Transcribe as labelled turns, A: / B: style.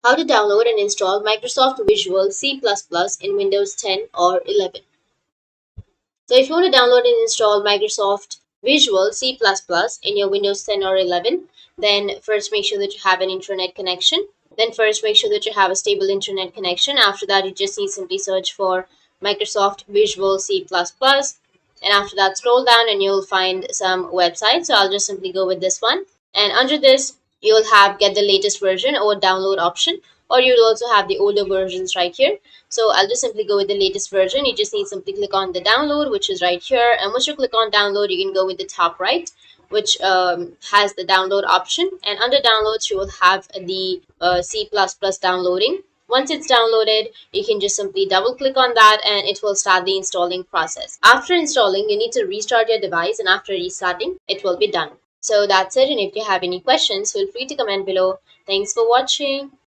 A: How to download and install Microsoft Visual C++ in Windows 10 or 11. So if you want to download and install Microsoft Visual C++ in your Windows 10 or 11, then first make sure that you have an internet connection. Then first make sure that you have a stable internet connection. After that, you just need simply search for Microsoft Visual C++. And after that, scroll down and you'll find some websites. So I'll just simply go with this one. And under this, you'll have get the latest version or download option, or you'll also have the older versions right here. So I'll just simply go with the latest version. You just need to simply click on the download, which is right here. And once you click on download, you can go with the top right, which has the download option. And under downloads, you will have the C++ downloading. Once it's downloaded, you can just simply double click on that and it will start the installing process. After installing, you need to restart your device, and after restarting, it will be done. So that's it. And if you have any questions, feel free to comment below. Thanks for watching.